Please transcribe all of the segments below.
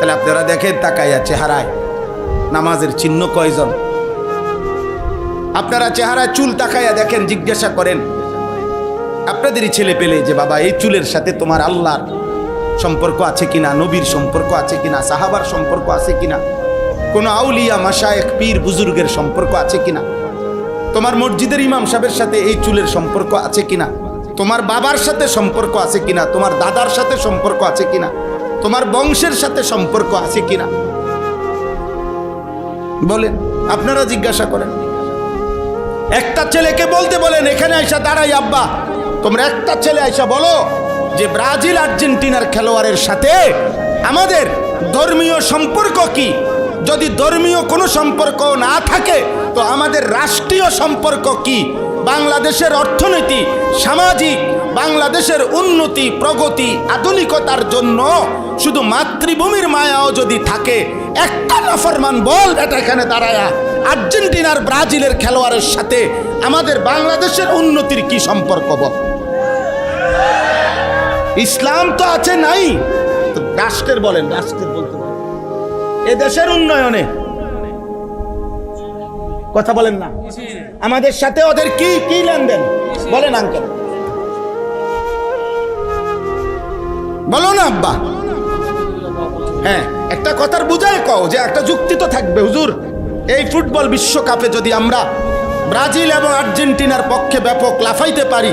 তাহলে আপনারা দেখেন তাকাইয়া চেহারায় নামাজের চিহ্ন কয়জন? আপনারা চেহারায় চুল তাকাইয়া দেখেন, জিজ্ঞাসা করেন আপনাদেরই ছেলে পেলে যে বাবা এই চুলের সাথে তোমার আল্লাহর সম্পর্ক আছে কিনা, নবীর সম্পর্ক আছে কিনা, সাহাবার সম্পর্ক আছে কিনা, কোন আউলিয়া মাশায়েখ পীর বুজুর্গের সম্পর্ক আছে কিনা, তোমার মসজিদের ইমাম সাহেবের সাথে এই চুলের সম্পর্ক আছে কিনা, তোমার বাবার সাথে সম্পর্ক আছে কিনা, তোমার দাদার সাথে সম্পর্ক আছে কিনা, তোমার বংশের সাথে সম্পর্ক আছে কিনা, বলেন। আপনারা জিজ্ঞাসা করেন। একটা ছেলেকে বলতে বলেন, এখানে আইসা দাঁড়াই আব্বা, তোমরা একটা ছেলে আইসা বলো যে ব্রাজিল আর্জেন্টিনার খেলোয়াড়ের সাথে আমাদের ধর্মীয় সম্পর্ক কি? যদি ধর্মীয় কোনো সম্পর্ক না থাকে তো আমাদের রাষ্ট্রীয় সম্পর্ক কি? বাংলাদেশের অর্থনীতি, সামাজিক, বাংলাদেশের উন্নতি, প্রগতি, আধুনিকতার জন্য শুধু মাতৃভূমির মায়াও যদি থাকে, একটা নাফরমান বল এটা এখানে দাঁড়ায়া আর্জেন্টিনার ব্রাজিলের খেলোয়াড়ের সাথে আমাদের বাংলাদেশের উন্নতির কি সম্পর্ক? বল। ইসলাম তো আছে নাই, তো রাষ্ট্রের বলেন, রাষ্ট্রের বলতে এ দেশের উন্নয়নে কথা বলেন না, আমাদের সাথে ওদের কি কি লেনদেন বলেন আঙ্কেল, বলো না আব্বা। হ্যাঁ, একটা কথার বুঝায় কও যে একটা যুক্তি তো থাকবে। হুজুর, এই ফুটবল বিশ্বকাপে যদি আমরা ব্রাজিল এবং আর্জেন্টিনার পক্ষে ব্যাপক লাফাইতে পারি,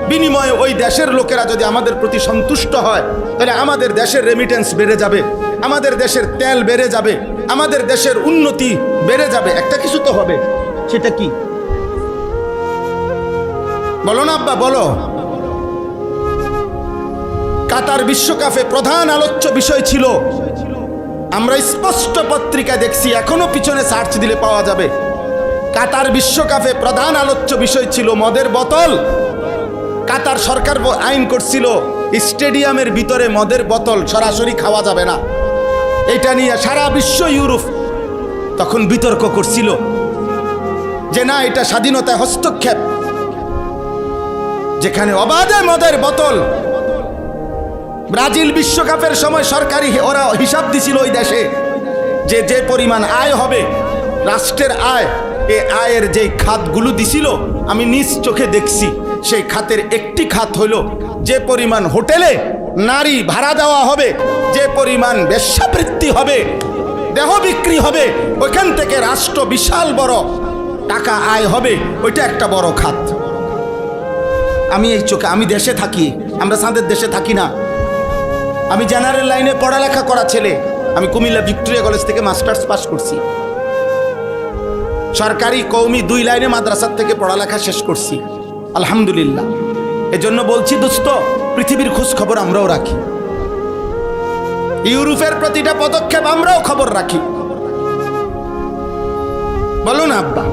বিনিময়ে ওই দেশের লোকেরা যদি আমাদের প্রতি সন্তুষ্ট হয়, তাহলে আমাদের দেশের রেমিটেন্স বেড়ে যাবে, আমাদের দেশের তেল বেড়ে যাবে, আমাদের দেশের উন্নতি বেড়ে যাবে। একটা কিছু তো হবে, সেটা কি বলো না আব্বা, বলো। কাতার বিশ্বকাপে প্রধান আলোচ্য বিষয় ছিল, আমরা স্পষ্ট পত্রিকায় দেখছি, এখনো পিছনে সার্চ দিলে পাওয়া যাবে, কাতার বিশ্বকাপে প্রধান আলোচ্য বিষয় ছিল মদের বোতল। কাতার সরকার আইন করছিল স্টেডিয়ামের ভিতরে মদের বোতল সরাসরি খাওয়া যাবে না। এটা নিয়ে সারা বিশ্ব, ইউরোপ তখন বিতর্ক করছিল যে না, এটা স্বাধীনতায় হস্তক্ষেপ, যেখানে অবাধে মদের বোতল। ব্রাজিল বিশ্বকাপের সময় সরকারি ওরা হিসাব দিছিল ওই দেশে যে যে পরিমাণ আয় হবে, রাষ্ট্রের আয়, এই আয়ের যে খাতগুলো দিছিল আমি নিজ চোখে দেখছি, সেই খাতের একটি খাত হইল যে পরিমাণ হোটেলে নারী ভাড়া দেওয়া হবে, যে পরিমাণ বেশ্যাবৃত্তি হবে, দেহ বিক্রি হবে, ওইখান থেকে রাষ্ট্র বিশাল বড় টাকা আয় হবে, ওইটা একটা বড় খাত। আমি এই চোখে, আমি দেশে থাকি, আমরা সাঁদের দেশে থাকি না। আমি জেনারেল লাইনে পড়ালেখা করা ছেলে, আমি কুমিল্লা ভিক্টোরিয়া কলেজ থেকে মাস্টার্স পাস করছি, সরকারি কওমি 2 লাইনে মাদ্রাসার থেকে পড়ালেখা শেষ করছি, আলহামদুলিল্লাহ। এজন্য বলছি দোস্ত, পৃথিবীর খোঁজ খবর আমরাও রাখি, ইউরোপের প্রতিটা পদক্ষেপ আমরাও খবর রাখি। বলো না আব্বা,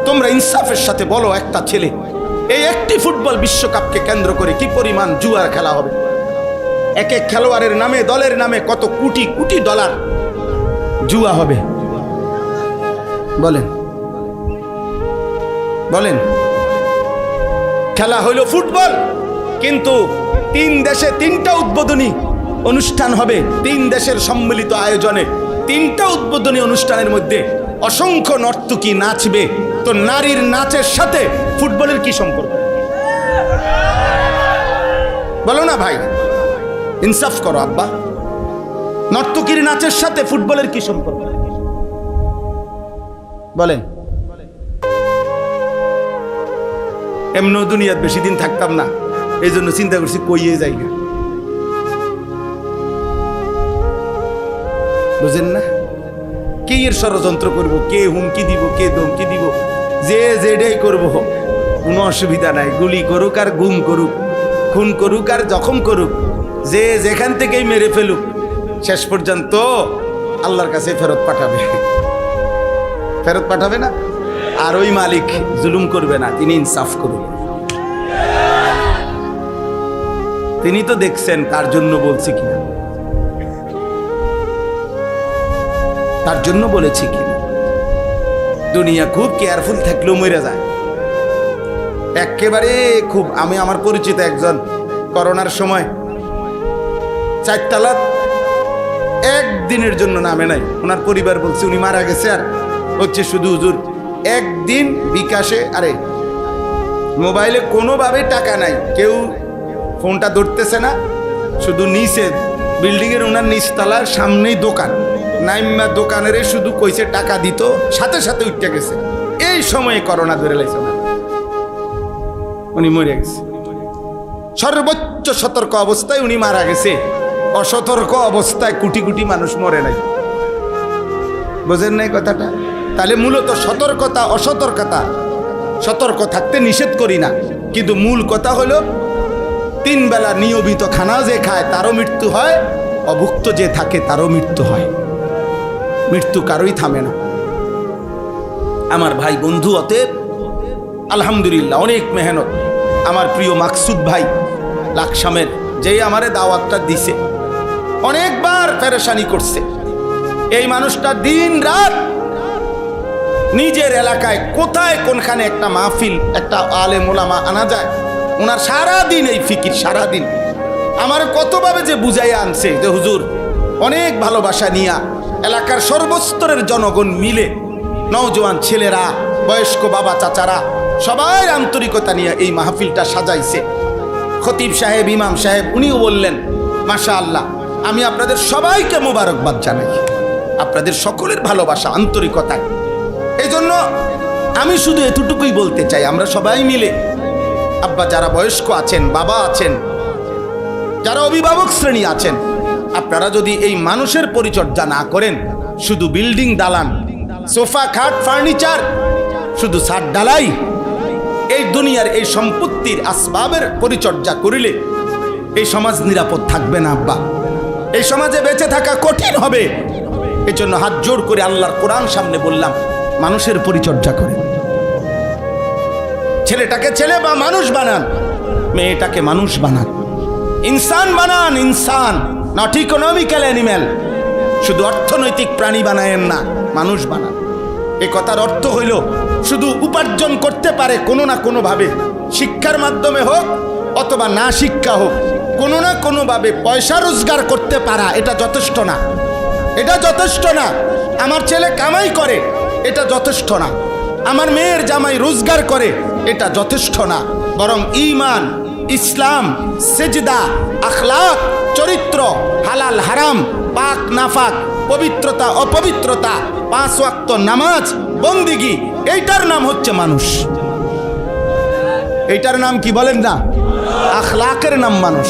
তোমরা ইনসাফের সাথে বলো, একটা ছেলে এই একটি ফুটবল বিশ্বকাপকে কেন্দ্র করে কি পরিমাণ জুয়ার খেলা হবে? এক এক খেলোয়াড়ের নামে, দলের নামে কত কোটি কোটি ডলার জুয়া হবে, বলেন বলেন। খেলা হইল ফুটবল, কিন্তু 3 দেশে 3টা উদ্বোধনী অনুষ্ঠান হবে, 3 দেশের সম্মিলিত আয়োজনে 3টা উদ্বোধনী অনুষ্ঠানের মধ্যে অসংখ্য নর্তকী নাচবে। তো নারীর নাচের সাথে ফুটবলের কি সম্পর্ক? বলো না ভাই, ইনসাফ করো আব্বা, নর্তকীর নাচের সাথে ফুটবলের কি সম্পর্ক বলেন। এমন দুনিয়াত বেশি দিন থাকতাম না, এই জন্য চিন্তা করছি কইয়ে যাই না, বুঝেন না? কে এর ষড়যন্ত্র করবো, কে হুমকি দিব, কে ধমকি দিব, যে যেটাই করবো কোনো অসুবিধা নাই। গুলি করুক আর গুম করুক, খুন করুক আর জখম করুক, যে যেখান থেকেই মেরে ফেলুক, শেষ পর্যন্ত আল্লাহর কাছে ফেরত পাঠাবে, ফেরত পাঠাবে না। আর ওই মালিক জুলুম করবে না, তিনি ইনসাফ করবেন। তিনি তো দেখছেন, তার জন্য বলছি কিনা, তার জন্য বলেছি কিনা। দুনিয়া খুব কেয়ারফুল থাকলেও মরে যায়, একেবারে খুব। আমি আমার পরিচিত একজন করোনার সময় 4 তলা একদিনের জন্য নামে নাই। ওনার পরিবার বলছে উনি মারা গেছে, আর হচ্ছে শুধু হুজুর একদিন বিকাশে, আরে মোবাইলে কোনোভাবে টাকা নাই, কেউ ফোনটা ধরতেছে না, শুধু নিচে বিল্ডিংয়ের ওনার নিচতলার সামনেই দোকান, নাইমা দোকানের শুধু কইছে টাকা দিত, সাথে সাথে উঠতে গেছে। এই সময়ে করোনা ধরে লাইছে, উনি মরে গেছে। সর্বোচ্চ সতর্ক অবস্থায় উনি মারা গেছে, অসতর্ক অবস্থায় কোটি কোটি মানুষ মরে নাই। বোঝেন নাই কথাটা? তাহলে মূলত সতর্কতা অসতর্কতা, সতর্ক থাকতে নিষেধ করি না, কিন্তু মূল কথা হলো 3 বেলা নিয়মিত খানা যে খায় তারও মৃত্যু হয়, অভুক্ত যে থাকে তারও মৃত্যু হয়। মৃত্যু কারোই থামে না আমার ভাই বন্ধু। অতএব আলহামদুলিল্লাহ অনেক মেহনত আমার প্রিয় মাকসুদ ভাই লাকসামের, যেই আমারে দাওয়াতটা দিছে, অনেকবার পেরেশানি করছে। এই মানুষটা দিন রাত নিজের এলাকায় কোথায় কোনখানে একটা মাহফিল, একটা আলেম ওলামা আনা যায়, ওনার সারাদিন এই ফিকির, সারাদিন আমার কতভাবে যে বুঝাইয়া আনছে যে হুজুর অনেক ভালোবাসা নিয়া এলাকার সর্বস্তরের জনগণ মিলে, নওজোয়ান ছেলেরা, বয়স্ক বাবা চাচারা সবাই আন্তরিকতা নিয়ে এই মাহফিলটা সাজাইছে। খতিব সাহেব, ইমাম সাহেব উনিও বললেন মাশাআল্লাহ, আমি আপনাদের সবাইকে মোবারকবাদ জানাই, আপনাদের সকলের ভালোবাসা আন্তরিকতায়। এই জন্য আমি শুধু এতটুকুই বলতে চাই, আমরা সবাই মিলে, আব্বা যারা বয়স্ক আছেন, বাবা আছেন, যারা অভিভাবক শ্রেণী আছেন, আপনারা যদি এই মানুষের পরিচর্যা না করেন, শুধু বিল্ডিং দালান, সোফা খাট ফার্নিচার, শুধু ছাদ ঢালাই, এই দুনিয়ার এই সম্পত্তির আসবাবের পরিচর্যা করিলে এই সমাজ নিরাপদ থাকবে না আব্বা, এই সমাজে বেঁচে থাকা কঠিন হবে। এই জন্য হাত জোর করে আল্লাহর কোরআন সামনে বললাম, মানুষের পরিচর্যা করেন। ছেলেটাকে ছেলে বা মানুষ বানান, মেয়েটাকে মানুষ বানান, ইনসান বানান, ইনসান, নট ইকোনমিক্যাল অ্যানিম্যাল। শুধু অর্থনৈতিক প্রাণী বানায়েন না, মানুষ বানান। এ কথার অর্থ হইল শুধু উপার্জন করতে পারে কোনো না কোনোভাবে, শিক্ষার মাধ্যমে হোক অথবা না শিক্ষা হোক, কোনো না কোনোভাবে পয়সা রোজগার করতে পারা, এটা যথেষ্ট না, এটা যথেষ্ট না। আমার ছেলে কামাই করে, এটা যথেষ্ট না। আমার মেয়ের জামাই রোজগার করে, এটা যথেষ্ট না। বরং ঈমান, ইসলাম, সেজদা, আখলাক, চরিত্র, হালাল হারাম, পাক নাফাক, পবিত্রতা অপবিত্রতা, 5 ওয়াক্ত নামাজ, বন্দিগি, এইটার নাম হচ্ছে মানুষ। এইটার নাম কি বলেন না? আখলাকের নাম মানুষ।